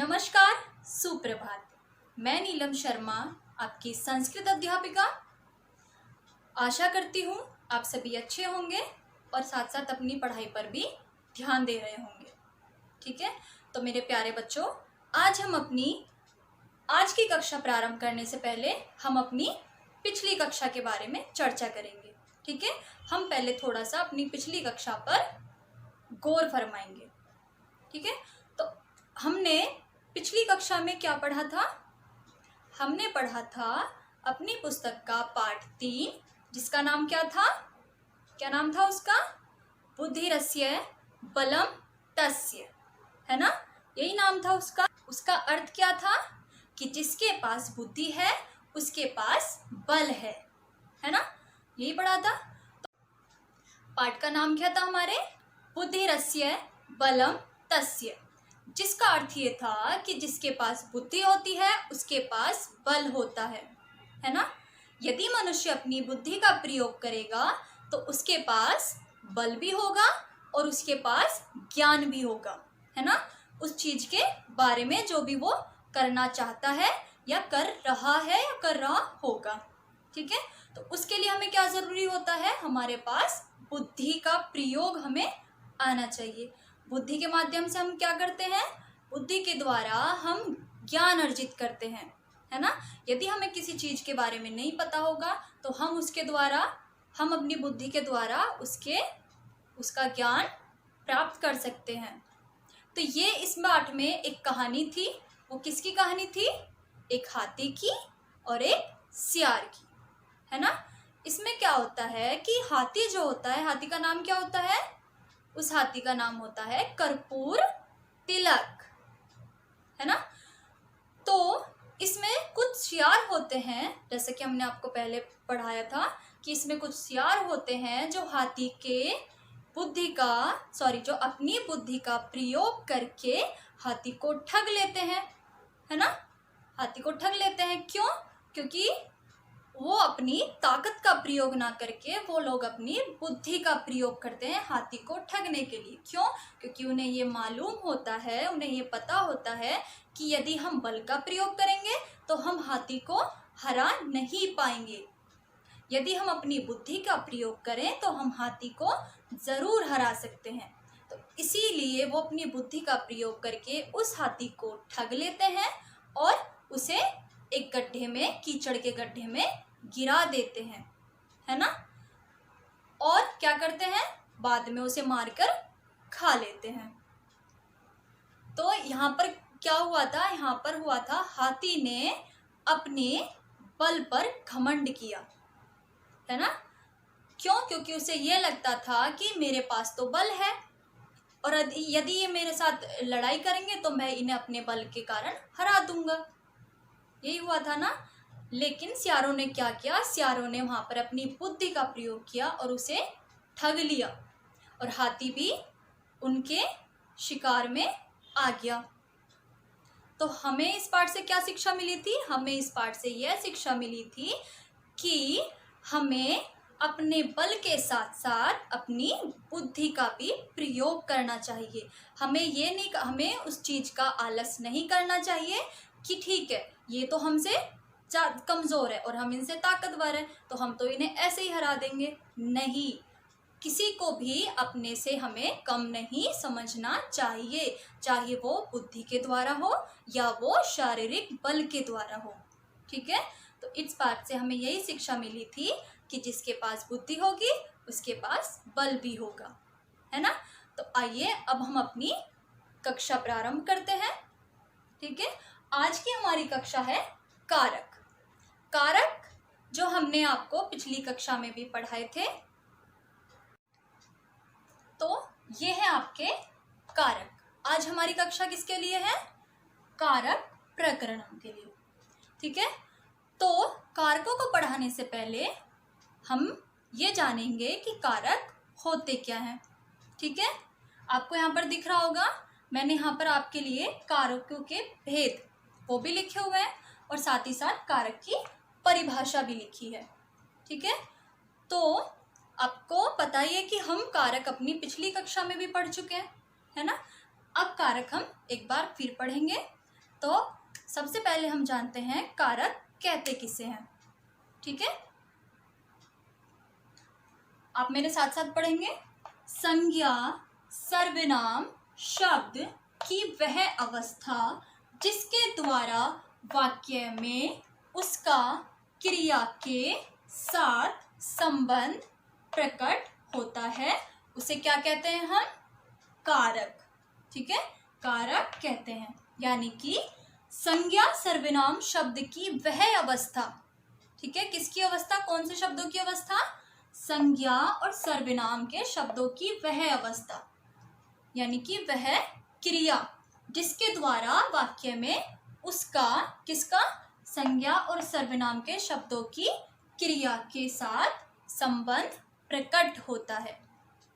नमस्कार, सुप्रभात। मैं नीलम शर्मा, आपकी संस्कृत अध्यापिका। आशा करती हूँ आप सभी अच्छे होंगे और साथ साथ अपनी पढ़ाई पर भी ध्यान दे रहे होंगे। ठीक है, तो मेरे प्यारे बच्चों, आज की कक्षा प्रारंभ करने से पहले हम अपनी पिछली कक्षा के बारे में चर्चा करेंगे। ठीक है, हम पहले थोड़ा सा अपनी पिछली कक्षा पर गौर फरमाएंगे। ठीक है, तो हमने पिछली कक्षा में क्या पढ़ा था? हमने पढ़ा था अपनी पुस्तक का पाठ 3, जिसका नाम क्या था? क्या नाम था उसका? बुद्धिरस्य बलम तस्य, है ना? यही नाम था उसका। उसका अर्थ क्या था? कि जिसके पास बुद्धि है उसके पास बल है ना? यही पढ़ा था। तो पाठ का नाम क्या था हमारे? बुद्धिरस्य बलम तस्य, जिसका अर्थ ये था कि जिसके पास बुद्धि होती है उसके पास बल होता है ना? यदि मनुष्य अपनी बुद्धि का प्रयोग करेगा तो उसके पास बल भी होगा और उसके पास ज्ञान भी होगा, है ना? उस चीज के बारे में जो भी वो करना चाहता है या कर रहा है या कर रहा होगा। ठीक है, तो उसके लिए हमें क्या जरूरी होता है? हमारे पास बुद्धि का प्रयोग हमें आना चाहिए। बुद्धि के माध्यम से हम क्या करते हैं? बुद्धि के द्वारा हम ज्ञान अर्जित करते हैं, है ना? यदि हमें किसी चीज के बारे में नहीं पता होगा तो हम अपनी बुद्धि के द्वारा उसका ज्ञान प्राप्त कर सकते हैं। तो ये इस पाठ में एक कहानी थी। वो किसकी कहानी थी? एक हाथी की और एक सियार की, है ना? इसमें क्या होता है कि हाथी जो होता है, हाथी का नाम क्या होता है? उस हाथी का नाम होता है कर्पूर तिलक, है ना? तो इसमें कुछ सियार होते हैं, जैसे कि हमने आपको पहले पढ़ाया था कि इसमें कुछ सियार होते हैं जो जो अपनी बुद्धि का प्रयोग करके हाथी को ठग लेते हैं, है ना? हाथी को ठग लेते हैं। क्यों? क्योंकि वो अपनी ताकत का प्रयोग ना करके वो लोग अपनी बुद्धि का प्रयोग करते हैं हाथी को ठगने के लिए। क्यों? क्योंकि उन्हें ये मालूम होता है, उन्हें ये पता होता है कि यदि हम बल का प्रयोग करेंगे तो हम हाथी को हरा नहीं पाएंगे। यदि हम अपनी बुद्धि का प्रयोग करें तो हम हाथी को जरूर हरा सकते हैं। तो इसीलिए वो अपनी बुद्धि का प्रयोग करके उस हाथी को ठग लेते हैं और उसे एक गड्ढे में, कीचड़ के गड्ढे में गिरा देते हैं, है ना? और क्या करते हैं? बाद में उसे मारकर खा लेते हैं। तो यहाँ पर क्या हुआ था? यहाँ पर हुआ था हाथी ने अपने बल पर घमंड किया, है ना? क्यों? क्योंकि उसे ये लगता था कि मेरे पास तो बल है और यदि ये मेरे साथ लड़ाई करेंगे तो मैं इन्हें अपने बल के कारण हरा दूंगा। यही हुआ था ना? लेकिन सियारों ने क्या किया? सियारों ने वहां पर अपनी बुद्धि का प्रयोग किया और उसे ठग लिया और हाथी भी उनके शिकार में आ गया। तो हमें इस पाठ से क्या शिक्षा मिली थी? हमें इस पाठ से यह शिक्षा मिली थी कि हमें अपने बल के साथ साथ अपनी बुद्धि का भी प्रयोग करना चाहिए। हमें उस चीज का आलस नहीं करना चाहिए कि ठीक है, ये तो हमसे कमजोर है और हम इनसे ताकतवर है तो हम तो इन्हें ऐसे ही हरा देंगे। नहीं, किसी को भी अपने से हमें कम नहीं समझना चाहिए, चाहे वो बुद्धि के द्वारा हो या वो शारीरिक बल के द्वारा हो। ठीक है, तो इस बात से हमें यही शिक्षा मिली थी कि जिसके पास बुद्धि होगी उसके पास बल भी होगा, है ना? तो आइए अब हम अपनी कक्षा प्रारंभ करते हैं। ठीक है, आज की हमारी कक्षा है कारक। कारक जो हमने आपको पिछली कक्षा में भी पढ़ाए थे। तो ये है आपके कारक। आज हमारी कक्षा किसके लिए है? कारक प्रकरणों के लिए। ठीक है, तो कारकों को पढ़ाने से पहले हम ये जानेंगे कि कारक होते क्या हैं। ठीक है, आपको यहाँ पर दिख रहा होगा, मैंने यहाँ पर आपके लिए कारकों के भेद वो भी लिखे हुए हैं और साथ ही साथ कारक की परिभाषा भी लिखी है। ठीक है, तो आपको पता ही है कि हम कारक अपनी पिछली कक्षा में भी पढ़ चुके हैं, है ना? अब कारक हम एक बार फिर पढ़ेंगे। तो सबसे पहले हम जानते हैं कारक कहते किसे हैं। ठीक है, आप मेरे साथ साथ पढ़ेंगे। संज्ञा सर्वनाम शब्द की वह अवस्था जिसके द्वारा वाक्य में उसका क्रिया के साथ संबंध प्रकट होता है, उसे क्या कहते हैं हम? कारक। ठीक है, कारक कहते हैं। यानी कि संज्ञा सर्वनाम शब्द की वह अवस्था, ठीक है, किसकी अवस्था? कौन से शब्दों की अवस्था? संज्ञा और सर्वनाम के शब्दों की वह अवस्था, यानी कि वह क्रिया जिसके द्वारा वाक्य में उसका, किसका? संज्ञा और सर्वनाम के शब्दों की क्रिया के साथ संबंध प्रकट होता है।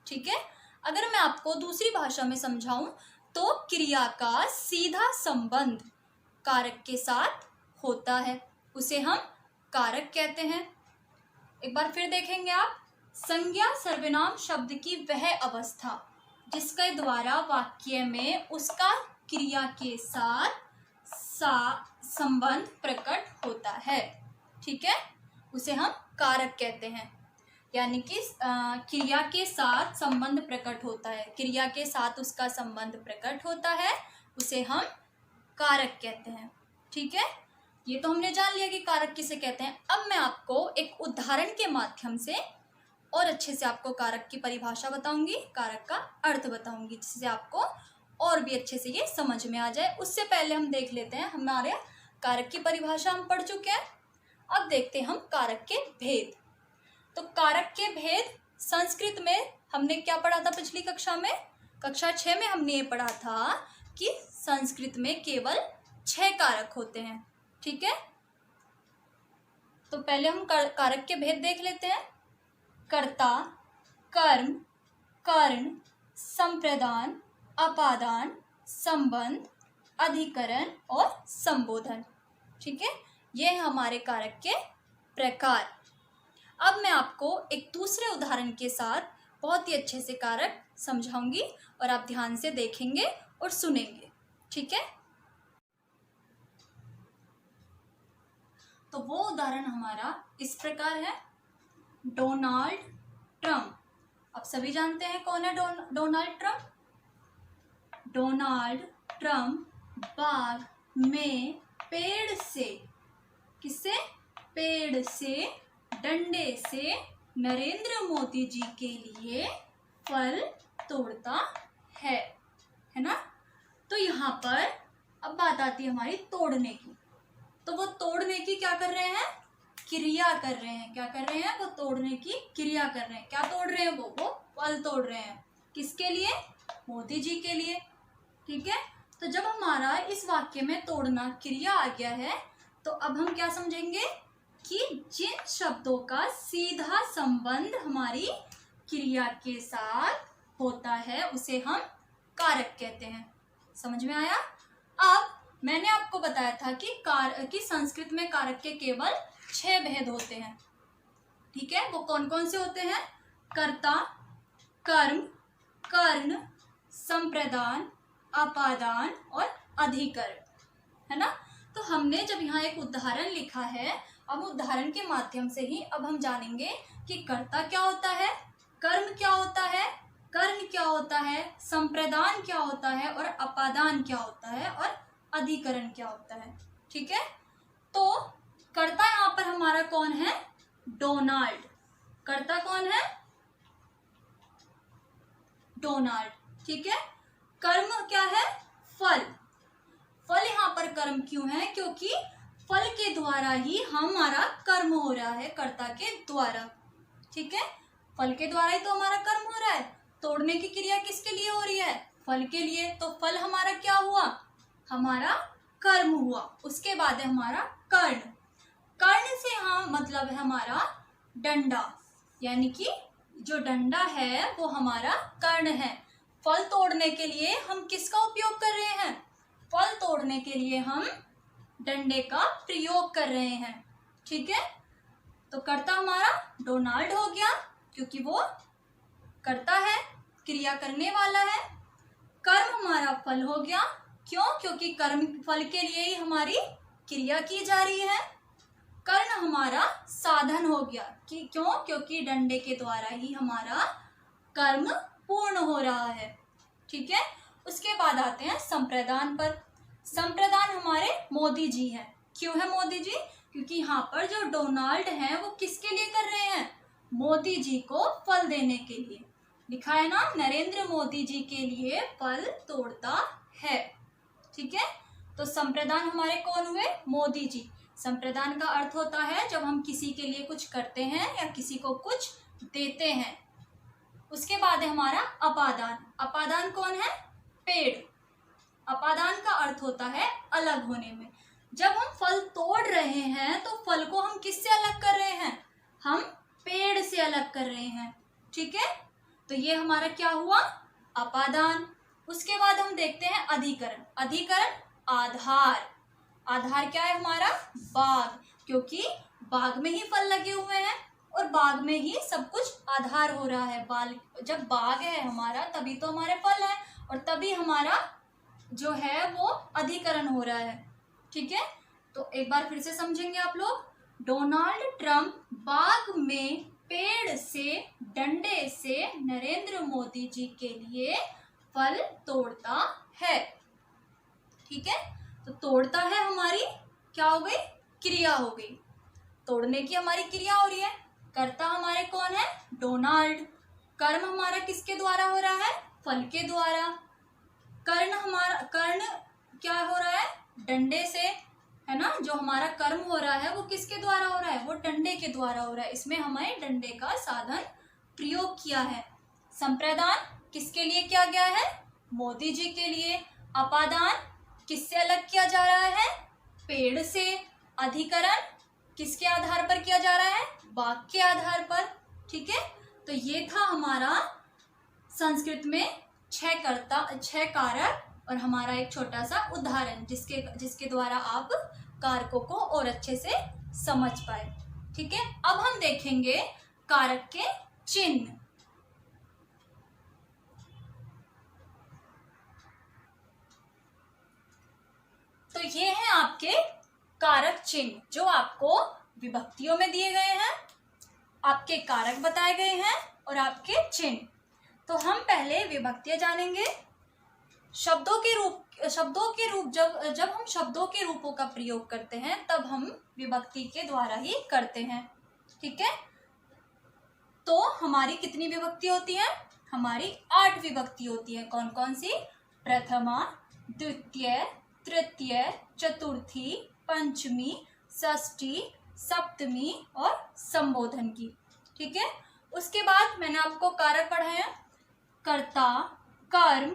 ठीक है, अगर मैं आपको दूसरी भाषा में समझाऊं तो क्रिया का सीधा संबंध कारक के साथ होता है, उसे हम कारक कहते हैं। एक बार फिर देखेंगे आप। संज्ञा सर्वनाम शब्द की वह अवस्था जिसके द्वारा वाक्य में उसका क्रिया के साथ संबंध प्रकट होता है। ठीक है, उसे हम कारक कहते हैं। यानी कि क्रिया के साथ संबंध प्रकट होता है, क्रिया के साथ उसका संबंध प्रकट होता है, उसे हम कारक कहते हैं। ठीक है, ये तो हमने जान लिया कि कारक किसे कहते हैं। अब मैं आपको एक उदाहरण के माध्यम से और अच्छे से आपको कारक की परिभाषा बताऊंगी, कारक का अर्थ बताऊंगी, जिससे आपको और भी अच्छे से ये समझ में आ जाए। उससे पहले हम देख लेते हैं, हमारे कारक की परिभाषा हम पढ़ चुके हैं। अब देखते हैं हम कारक के भेद। तो कारक के भेद संस्कृत में हमने क्या पढ़ा था पिछली कक्षा में? कक्षा 6 में हमने ये पढ़ा था कि संस्कृत में केवल 6 कारक होते हैं। ठीक है, तो पहले हम कारक के भेद देख लेते हैं। कर्ता, कर्म, कर्ण, संप्रदान, अपादान, संबंध, अधिकरण और संबोधन। ठीक है, ये है हमारे कारक के प्रकार। अब मैं आपको एक दूसरे उदाहरण के साथ बहुत ही अच्छे से कारक समझाऊंगी और आप ध्यान से देखेंगे और सुनेंगे। ठीक है, तो वो उदाहरण हमारा इस प्रकार है। Donald Trump. आप सभी जानते हैं कौन है डोनाल्ड ट्रंप? डोनाल्ड ट्रंप बाग में पेड़ से, किससे? पेड़ से डंडे से नरेंद्र मोदी जी के लिए फल तोड़ता है ना। तो यहाँ पर अब बात आती है हमारी तोड़ने की। तो वो तोड़ने की क्या कर रहे हैं? क्रिया कर रहे हैं। क्या कर रहे हैं? वो तोड़ने की क्रिया कर रहे हैं। क्या तोड़ रहे हैं? वो फल तोड़ रहे हैं। किसके लिए? मोदी जी के लिए। ठीक है, तो जब हमारा इस वाक्य में तोड़ना क्रिया आ गया है, तो अब हम क्या समझेंगे कि जिन शब्दों का सीधा संबंध हमारी क्रिया के साथ होता है उसे हम कारक कहते हैं। समझ में आया? अब मैंने आपको बताया था कि संस्कृत में कारक के केवल 6 भेद होते हैं। ठीक है, वो कौन कौन से होते हैं? कर्ता, कर्म, कर्ण, संप्रदान, अपादान और अधिकरण, है ना। तो हमने जब यहाँ एक उदाहरण लिखा है, अब उदाहरण के माध्यम से ही अब हम जानेंगे कि कर्ता क्या होता है, कर्म क्या होता है, कर्ण क्या होता है, संप्रदान क्या होता है और अपादान क्या होता है और अधिकरण क्या होता है। ठीक है, तो कर्ता यहाँ पर हमारा कौन है? डोनाल्ड। कर्ता कौन है? डोनाल्ड। ठीक है, कर्म क्या है? फल। फल यहाँ पर कर्म क्यों है? क्योंकि फल के द्वारा ही हमारा कर्म हो रहा है, कर्ता के द्वारा। ठीक है, फल के द्वारा ही तो हमारा कर्म हो रहा है। तोड़ने की क्रिया किसके लिए हो रही है? फल के लिए। तो फल हमारा क्या हुआ? हमारा कर्म हुआ। उसके बाद है हमारा कर्ण। कर्ण से हाँ मतलब है हमारा डंडा, यानी कि जो डंडा है वो हमारा कर्ण है। फल तोड़ने के लिए हम किसका उपयोग कर रहे हैं? फल तोड़ने के लिए हम डंडे का प्रयोग कर रहे हैं। ठीक है, तो कर्ता हमारा डोनाल्ड हो गया क्योंकि वो कर्ता है, क्रिया करने वाला है। कर्म हमारा फल हो गया क्यों? क्योंकि कर्म फल के लिए ही हमारी क्रिया की जा रही है। कर्ण हमारा साधन हो गया कि क्यों? क्योंकि डंडे के द्वारा ही हमारा कर्म पूर्ण हो रहा है। ठीक है, उसके बाद आते हैं संप्रदान पर। संप्रदान हमारे मोदी जी हैं। क्यों है मोदी जी? क्योंकि यहाँ पर जो डोनाल्ड हैं वो किसके लिए कर रहे हैं? मोदी जी को फल देने के लिए। लिखा है ना, नरेंद्र मोदी जी के लिए फल तोड़ता है। ठीक है, तो संप्रदान हमारे कौन हुए? मोदी जी। संप्रदान का अर्थ होता है जब हम किसी के लिए कुछ करते हैं या किसी को कुछ देते हैं। उसके बाद है हमारा अपादान। अपादान कौन है? पेड़। अपादान का अर्थ होता है अलग होने में। जब हम फल तोड़ रहे हैं तो फल को हम किससे अलग कर रहे हैं? हम पेड़ से अलग कर रहे हैं। ठीक है, तो ये हमारा क्या हुआ? अपादान। उसके बाद हम देखते हैं अधिकरण। अधिकरण आधार। आधार क्या है हमारा? बाग, क्योंकि बाग में ही फल लगे हुए हैं और बाग में ही सब कुछ आधार हो रहा है। जब बाग है हमारा तभी तो हमारे फल है और तभी हमारा जो है वो अधिकरण हो रहा है। ठीक है, तो एक बार फिर से समझेंगे आप लोग। डोनाल्ड ट्रंप बाग में पेड़ से डंडे से नरेंद्र मोदी जी के लिए फल तोड़ता है। ठीक है, तो तोड़ता है हमारी क्या हो गई? क्रिया हो गई। तोड़ने की हमारी क्रिया हो रही है। कर्ता हमारे कौन है? डोनाल्ड। कर्म हमारा किसके द्वारा हो रहा है? फल के द्वारा। कर्ण क्या हो रहा है? डंडे से, है ना। जो हमारा कर्म हो रहा है वो किसके द्वारा हो रहा है? वो डंडे के द्वारा हो रहा है। इसमें हमें डंडे का साधन प्रयोग किया है। संप्रदान किसके लिए किया गया है? मोदी जी के लिए। अपादान किससे अलग किया जा रहा है? पेड़ से। अधिकरण किसके आधार पर किया जा रहा है? बाग के आधार पर। ठीक है, तो ये था हमारा संस्कृत में 6 कारक और हमारा एक छोटा सा उदाहरण जिसके द्वारा आप कारकों को और अच्छे से समझ पाए। ठीक है, अब हम देखेंगे कारक के चिन्ह। तो ये हैं आपके कारक चिन्ह जो आपको विभक्तियों में दिए गए हैं, आपके कारक बताए गए हैं और आपके चिन्ह। तो हम पहले विभक्तियां जानेंगे। शब्दों के रूप जब हम शब्दों के रूपों का प्रयोग करते हैं तब हम विभक्ति के द्वारा ही करते हैं। ठीक है, तो हमारी कितनी विभक्ति होती है? हमारी 8 विभक्ति होती है। कौन कौन सी? प्रथमा, द्वितीय, तृतीय, चतुर्थी, पंचमी, षष्ठी, सप्तमी और संबोधन की। ठीक है, उसके बाद मैंने आपको कारक पढ़ाए हैं। कर्ता, कर्म,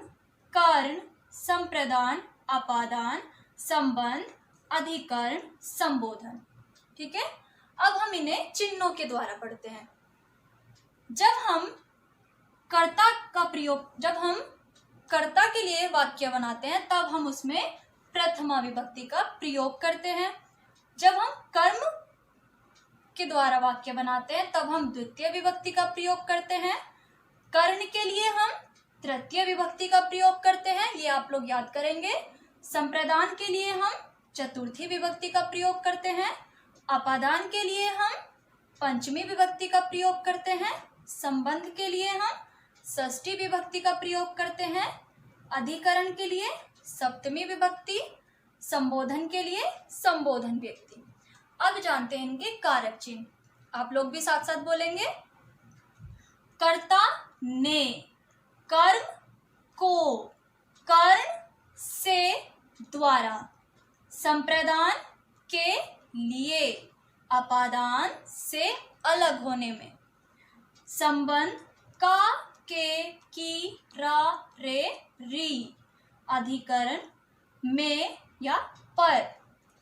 कर्ण, संप्रदान, अपादान, संबंध, अधिकरण, संबोधन। ठीक है, अब हम इन्हें चिन्हों के द्वारा पढ़ते हैं। जब हम कर्ता के लिए वाक्य बनाते हैं तब हम उसमें प्रथमा विभक्ति का प्रयोग करते हैं। जब हम कर्म के द्वारा वाक्य बनाते हैं तब हम द्वितीय विभक्ति का प्रयोग करते हैं। कर्ण के लिए हम तृतीय विभक्ति का प्रयोग करते हैं, ये आप लोग याद करेंगे। संप्रदान के लिए हम चतुर्थी विभक्ति का प्रयोग करते हैं। अपादान के लिए हम पंचमी विभक्ति का प्रयोग करते हैं। संबंध के लिए हम षष्ठी विभक्ति का प्रयोग करते हैं। अधिकरण के लिए सप्तमी विभक्ति, संबोधन के लिए संबोधन व्यक्ति। अब जानते हैं इनके कारक चिन्ह। आप लोग भी साथ साथ बोलेंगे। कर्ता ने, कर्म को, कर्ण से, द्वारा। संप्रदान के लिए, अपादान से अलग होने में। संबंध का, के, की, रा, रे, री। अधिकरण में या पर।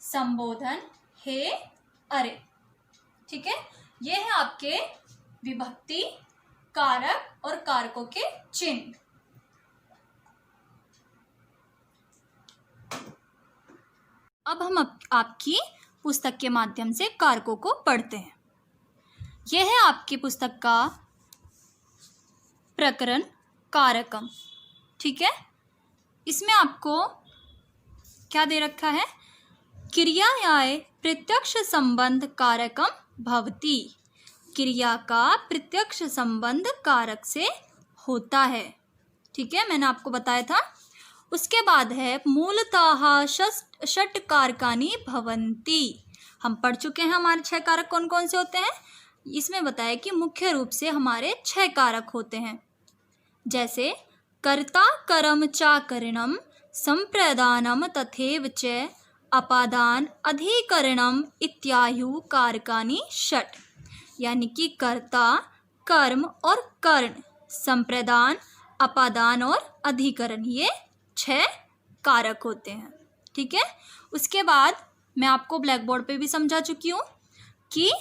संबोधन हे, अरे। ठीक है, ये है आपके विभक्ति, कारक और कारकों के चिन्ह। अब हम आपकी पुस्तक के माध्यम से कारकों को पढ़ते हैं। यह है आपकी पुस्तक का प्रकरण कारकम। ठीक है, इसमें आपको क्या दे रखा है, क्रियायाः प्रत्यक्ष संबंध कारकम भवति, क्रिया का प्रत्यक्ष संबंध कारक से होता है। ठीक है, मैंने आपको बताया था। उसके बाद है मूलतः षट कारकानि भवन्ति। हम पढ़ चुके हैं हमारे 6 कारक कौन कौन से होते हैं। इसमें बताया कि मुख्य रूप से हमारे 6 कारक होते हैं, जैसे कर्ता कर्म चाकरणम संप्रदानम तथैव च अपादान अधिकरणम इत्यायु कारकानि षट। यानी कि कर्ता, कर्म और कर्ण, संप्रदान, अपादान और अधिकरण, ये 6 कारक होते हैं। ठीक है, उसके बाद मैं आपको ब्लैक बोर्ड पे भी समझा चुकी हूँ कि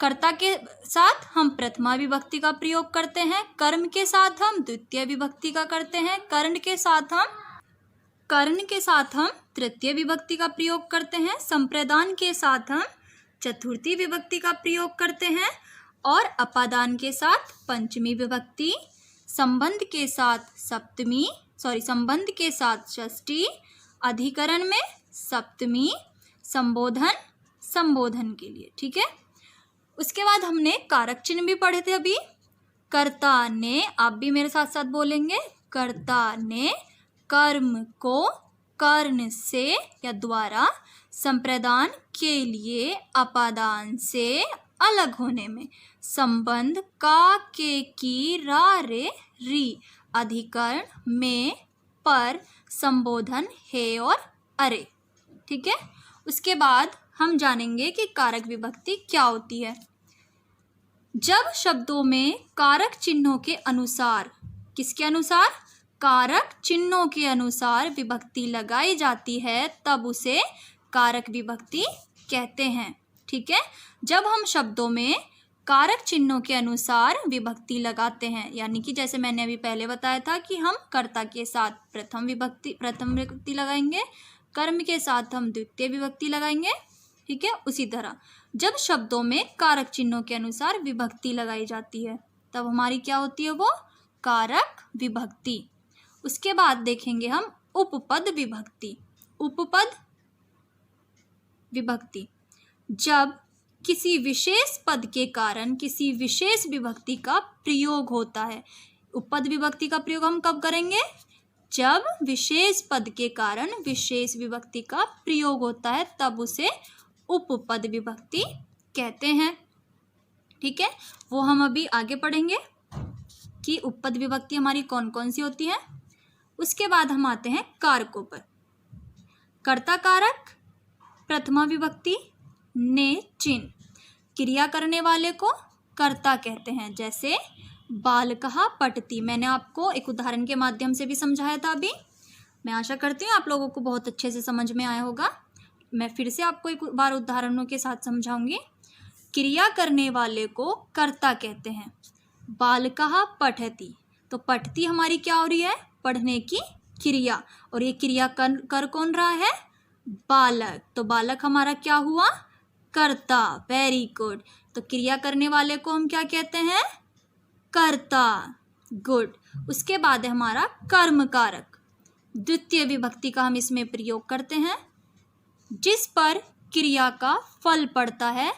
कर्ता के साथ हम प्रथमा विभक्ति का प्रयोग करते हैं, कर्म के साथ हम द्वितीय विभक्ति का करते हैं, कर्ण के साथ हम तृतीय विभक्ति का प्रयोग करते हैं, संप्रदान के साथ हम चतुर्थी विभक्ति का प्रयोग करते हैं और अपादान के साथ पंचमी विभक्ति, संबंध के साथ षष्ठी, अधिकरण में सप्तमी, संबोधन के लिए। ठीक है, उसके बाद हमने कारक चिन्ह भी पढ़े थे अभी। कर्ता ने, आप भी मेरे साथ साथ बोलेंगे, कर्ता ने कर्म को कर्ण से या द्वारा, संप्रदान के लिए अपादान से अलग होने में, संबंध का, के, की, रा, रे, री, अधिकरण में, पर, संबोधन, हे और अरे। ठीक है, उसके बाद हम जानेंगे कि कारक विभक्ति क्या होती है। जब शब्दों में कारक चिन्हों के अनुसार, किसके अनुसार, कारक चिन्हों के अनुसार विभक्ति लगाई जाती है तब उसे कारक विभक्ति कहते हैं। ठीक है, जब हम शब्दों में कारक चिन्हों के अनुसार विभक्ति लगाते हैं, यानी कि जैसे मैंने अभी पहले बताया था कि हम कर्ता के साथ प्रथम विभक्ति लगाएंगे, कर्म के साथ हम द्वितीय विभक्ति लगाएंगे। ठीक है, उसी तरह जब शब्दों में कारक चिन्हों के अनुसार विभक्ति लगाई जाती है तब हमारी क्या होती है, वो कारक विभक्ति। उसके बाद देखेंगे हम उपपद विभक्ति। उपपद विभक्ति, जब किसी विशेष पद के कारण किसी विशेष विभक्ति का प्रयोग होता है। उपपद विभक्ति का प्रयोग हम कब करेंगे, जब विशेष पद के कारण विशेष विभक्ति का प्रयोग होता है तब उसे उपपद विभक्ति कहते हैं। ठीक है, वो हम अभी आगे पढ़ेंगे कि उपपद विभक्ति हमारी कौन कौन सी होती है। उसके बाद हम आते हैं कारकों पर। कर्ता कारक, प्रथमा विभक्ति, ने, चिन्ह, क्रिया करने वाले को कर्ता कहते हैं। जैसे बालकः पठति, मैंने आपको एक उदाहरण के माध्यम से भी समझाया था अभी। मैं आशा करती हूँ आप लोगों को बहुत अच्छे से समझ में आया होगा। मैं फिर से आपको एक बार उदाहरणों के साथ समझाऊंगी। क्रिया करने वाले को कर्ता कहते हैं। बालकः पठति, तो पठति हमारी क्या हो रही है, पढ़ने की क्रिया, और ये क्रिया कर कौन रहा है, बालक। तो बालक हमारा क्या हुआ, कर्ता। Very good. तो क्रिया करने वाले को हम क्या कहते हैं, कर्ता। गुड। उसके बाद है हमारा कर्म कारक। द्वितीय विभक्ति का हम इसमें प्रयोग करते हैं जिस पर क्रिया का फल पड़ता है।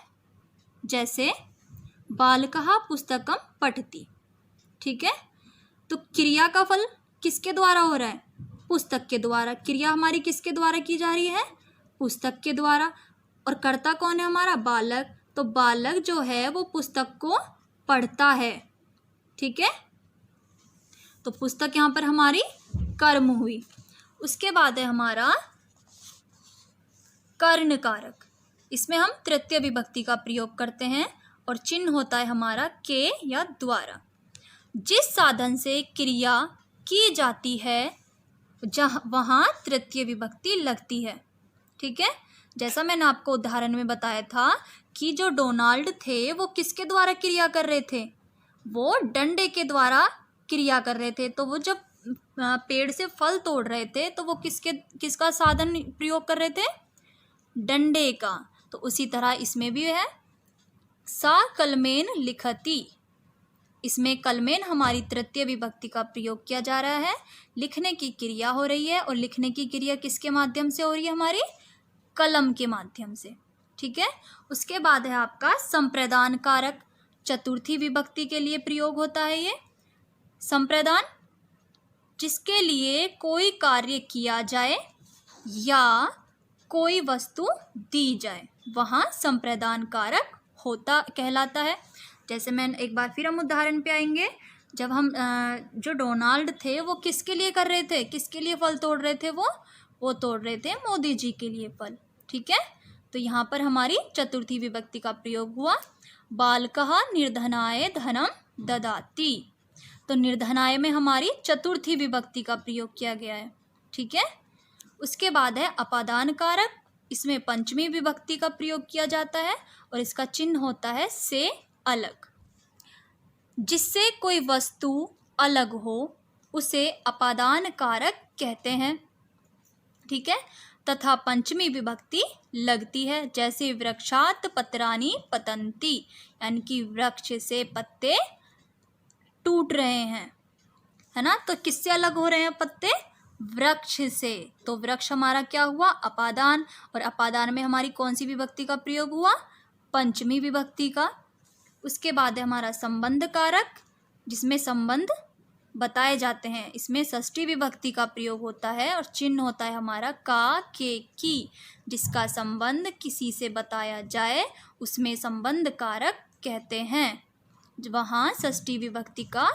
जैसे बालकः पुस्तकम पठति। ठीक है, तो क्रिया का फल किसके द्वारा हो रहा है, पुस्तक के द्वारा। क्रिया हमारी किसके द्वारा की जा रही है, पुस्तक के द्वारा। और कर्ता कौन है हमारा, बालक। तो बालक जो है वो पुस्तक को पढ़ता है। ठीक है, तो पुस्तक यहाँ पर हमारी कर्म हुई। उसके बाद है हमारा कर्ण कारक। इसमें हम तृतीय विभक्ति का प्रयोग करते हैं और चिन्ह होता है हमारा के या द्वारा। जिस साधन से क्रिया की जाती है जहाँ वहाँ तृतीय विभक्ति लगती है। ठीक है, जैसा मैंने आपको उदाहरण में बताया था कि जो डोनाल्ड थे वो किसके द्वारा क्रिया कर रहे थे, वो डंडे के द्वारा क्रिया कर रहे थे। तो वो जब पेड़ से फल तोड़ रहे थे तो वो किसका साधन प्रयोग कर रहे थे, डंडे का। तो उसी तरह इसमें भी है सा कलमेन लिखती। इसमें कलमेन हमारी तृतीय विभक्ति का प्रयोग किया जा रहा है। लिखने की क्रिया हो रही है और लिखने की क्रिया किसके माध्यम से हो रही है? हमारी कलम के माध्यम से। ठीक है। उसके बाद है आपका संप्रदान कारक, चतुर्थी विभक्ति के लिए प्रयोग होता है ये। संप्रदान, जिसके लिए कोई कार्य किया जाए या कोई वस्तु दी जाए, वहाँ संप्रदान कारक होता कहलाता है। जैसे मैं एक बार फिर हम उदाहरण पे आएंगे। जब हम जो डोनाल्ड थे वो किसके लिए कर रहे थे, किसके लिए फल तोड़ रहे थे? वो तोड़ रहे थे मोदी जी के लिए फल। ठीक है। तो यहाँ पर हमारी चतुर्थी विभक्ति का प्रयोग हुआ। बालकः निर्धनाय धनम ददाति, तो निर्धनाय में हमारी चतुर्थी विभक्ति का प्रयोग किया गया है। ठीक है। उसके बाद है अपादान कारक, इसमें पंचमी विभक्ति का प्रयोग किया जाता है और इसका चिन्ह होता है से अलग। जिससे कोई वस्तु अलग हो उसे अपादान कारक कहते हैं। ठीक है। तथा पंचमी विभक्ति लगती है, जैसे वृक्षात पत्राणि पतन्ति, यानी कि वृक्ष से पत्ते टूट रहे हैं, है ना। तो किससे अलग हो रहे हैं पत्ते? वृक्ष से। तो वृक्ष हमारा क्या हुआ? अपादान। और अपादान में हमारी कौन सी विभक्ति का प्रयोग हुआ? पंचमी विभक्ति का। उसके बाद है हमारा संबंध कारक, जिसमें संबंध बताए जाते हैं। इसमें षष्ठी विभक्ति का प्रयोग होता है और चिन्ह होता है हमारा का, के, की। जिसका संबंध किसी से बताया जाए उसमें संबंध कारक कहते हैं। वहाँ षष्ठी विभक्ति का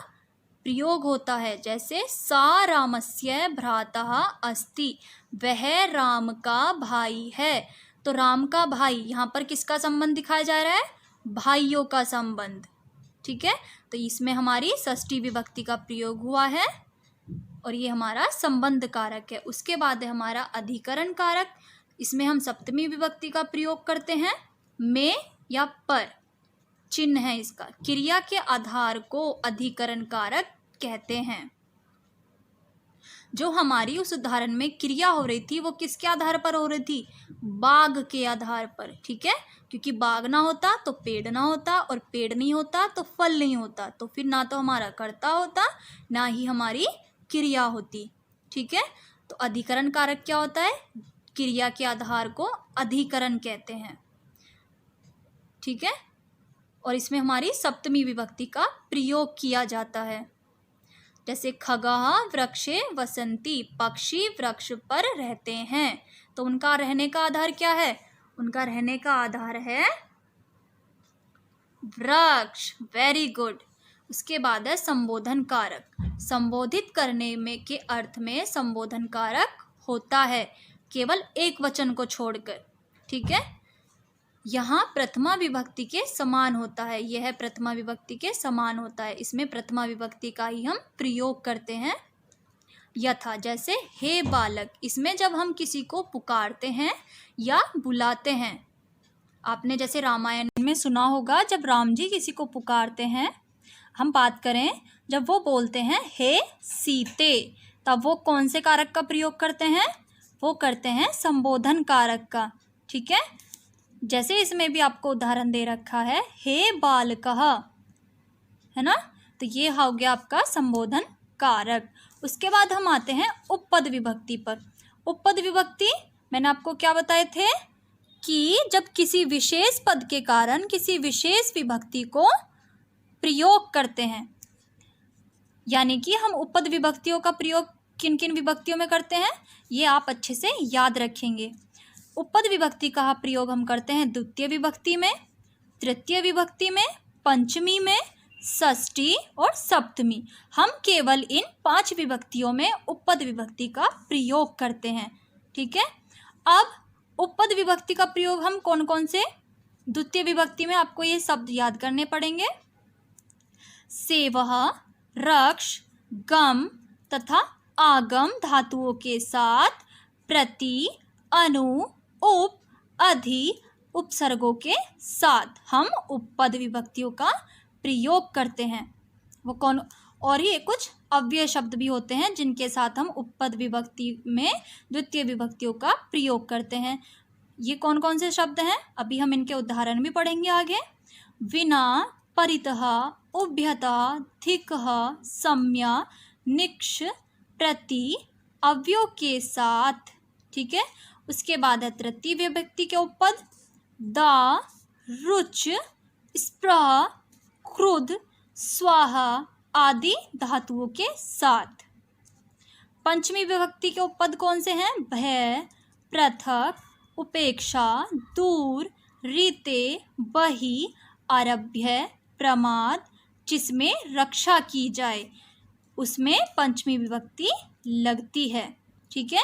प्रयोग होता है। जैसे सा रामस्य भ्रातः अस्ति, वह राम का भाई है। तो राम का भाई, यहाँ पर किसका संबंध दिखाया जा रहा है? भाइयों का संबंध। ठीक है। तो इसमें हमारी षष्ठी विभक्ति का प्रयोग हुआ है और ये हमारा संबंध कारक है। उसके बाद है हमारा अधिकरण कारक, इसमें हम सप्तमी विभक्ति का प्रयोग करते हैं। में या पर चिन्ह है इसका। क्रिया के आधार को अधिकरण कारक कहते हैं। जो हमारी उस उदाहरण में क्रिया हो रही थी वो किसके आधार पर हो रही थी? बाग के आधार पर। ठीक है। क्योंकि बाग ना होता तो पेड़ ना होता और पेड़ नहीं होता तो फल नहीं होता, तो फिर ना तो हमारा कर्ता होता ना ही हमारी क्रिया होती। ठीक है। तो अधिकरण कारक क्या होता है? क्रिया के आधार को अधिकरण कहते हैं। ठीक है। और इसमें हमारी सप्तमी विभक्ति का प्रयोग किया जाता है। जैसे खगः वृक्षे वसन्ति, पक्षी वृक्ष पर रहते हैं। तो उनका रहने का आधार क्या है? उनका रहने का आधार है वृक्ष। Very good. उसके बाद है संबोधन कारक। संबोधित करने में के अर्थ में संबोधन कारक होता है, केवल एक वचन को छोड़कर। ठीक है। यहाँ प्रथमा विभक्ति के समान होता है। यह प्रथमा विभक्ति के समान होता है। इसमें प्रथमा विभक्ति का ही हम प्रयोग करते हैं। यथा, जैसे हे बालक, इसमें जब हम किसी को पुकारते हैं या बुलाते हैं, आपने जैसे रामायण में सुना होगा, जब राम जी किसी को पुकारते हैं, हम बात करें जब वो बोलते हैं हे सीते, तब वो कौन से कारक का प्रयोग करते हैं? वो करते हैं संबोधन कारक का। ठीक है। जैसे इसमें भी आपको उदाहरण दे रखा है हे बालकः, है ना। तो ये हो गया आपका संबोधन कारक। उसके बाद हम आते हैं उपपद विभक्ति पर। उपपद विभक्ति मैंने आपको क्या बताए थे कि जब किसी विशेष पद के कारण किसी विशेष विभक्ति को प्रयोग करते हैं, यानी कि हम उपपद विभक्तियों का प्रयोग किन किन विभक्तियों में करते हैं, ये आप अच्छे से याद रखेंगे। उपपद विभक्ति का प्रयोग हम करते हैं द्वितीय विभक्ति में, तृतीय विभक्ति में, पंचमी में, षष्ठी और सप्तमी। हम केवल इन 5 विभक्तियों में उपपद विभक्ति का प्रयोग करते हैं। ठीक है। अब उपपद विभक्ति का प्रयोग हम कौन कौन से? द्वितीय विभक्ति में आपको ये शब्द याद करने पड़ेंगे। सेवः, रक्ष, गम तथा आगम धातुओं के साथ प्रति, अनु, उप, अधि उपसर्गों के साथ हम उपपद विभक्तियों का प्रयोग करते हैं। वो कौन? और ये कुछ अव्यय शब्द भी होते हैं जिनके साथ हम उपपद विभक्ति में द्वितीय विभक्तियों का प्रयोग करते हैं। ये कौन कौन से शब्द हैं? अभी हम इनके उदाहरण भी पढ़ेंगे आगे। विना, परितः, उभयता धिकः सम्या निक्ष प्रति अव्यय के साथ। ठीक है, उसके बाद है तृतीय विभक्ति के उपपद दा, रुच, स्प्रह, क्रुद्ध, स्वाहा आदि धातुओं के साथ। पंचमी विभक्ति के उपपद कौन से हैं? भय, पृथक, उपेक्षा, दूर, रीते, बही, आरभ्य, प्रमाद, जिसमें रक्षा की जाए, उसमें पंचमी विभक्ति लगती है। ठीक है,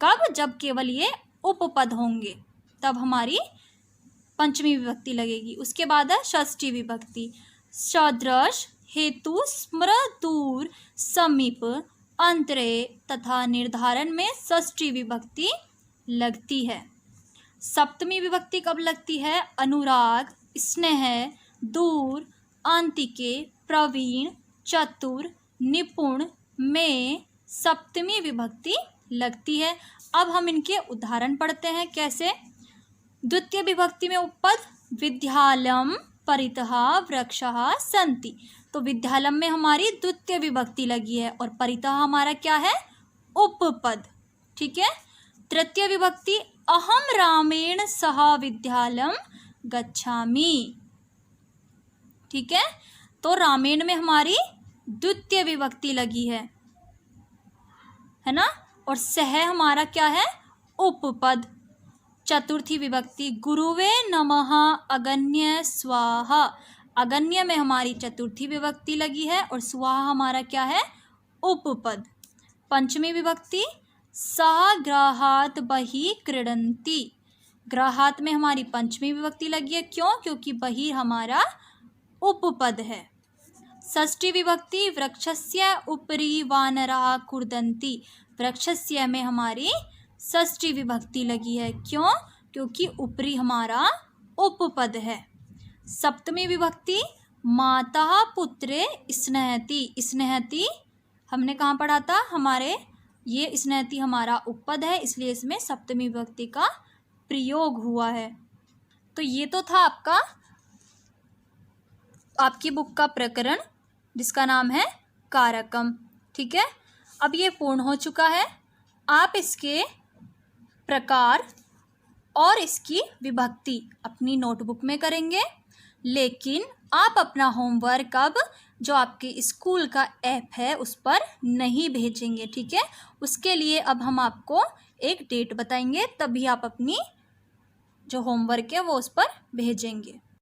कब? जब केवल ये उपपद होंगे तब हमारी पंचमी विभक्ति लगेगी। उसके बाद है षष्ठी विभक्ति सदृश, हेतु, स्मृ, दूर, समीप, अंतरे तथा निर्धारण में षष्ठी विभक्ति लगती है। सप्तमी विभक्ति कब लगती है? अनुराग, स्नेह, दूर, अंतिके, प्रवीण, चतुर, निपुण में सप्तमी विभक्ति लगती है। अब हम इनके उदाहरण पढ़ते हैं। कैसे? द्वितीय विभक्ति में उपपद विद्यालयम परितः वृक्षः सन्ति, तो विद्यालयम में हमारी द्वितीय विभक्ति लगी है और परितः हमारा क्या है? उपपद। ठीक है, तृतीय विभक्ति अहम रामेण सह विद्यालयम गच्छामि। ठीक है, तो रामेण में हमारी द्वितीय विभक्ति लगी है ना, और सह हमारा क्या है? उपपद। चतुर्थी विभक्ति गुरुवे नमः अगन्य स्वाहा, अगन्य में हमारी चतुर्थी विभक्ति लगी है और स्वाहा हमारा क्या है? उपपद। पंचमी विभक्ति सा ग्राहात बहि क्रीडन्ति, ग्राहात में हमारी पंचमी विभक्ति लगी है। क्यों? क्योंकि बहि हमारा उपपद है। षष्ठी विभक्ति वृक्षस्य उपरि वानराः कूर्दन्ति, वृक्षस्य में हमारी षष्ठी विभक्ति लगी है। क्यों? क्योंकि उपरि हमारा उपपद है। सप्तमी विभक्ति माता पुत्रे स्नेहति, स्नेहति हमने कहाँ पढ़ा था? हमारे ये स्नेहति हमारा उपपद है, इसलिए इसमें सप्तमी विभक्ति का प्रयोग हुआ है। तो ये तो था आपकी बुक का प्रकरण जिसका नाम है कारकम। ठीक है, अब ये पूर्ण हो चुका है। आप इसके प्रकार और इसकी विभक्ति अपनी नोटबुक में करेंगे, लेकिन आप अपना होमवर्क अब जो आपके स्कूल का ऐप है उस पर नहीं भेजेंगे। ठीक है, उसके लिए अब हम आपको एक डेट बताएंगे, तभी आप अपनी जो होमवर्क है वो उस पर भेजेंगे।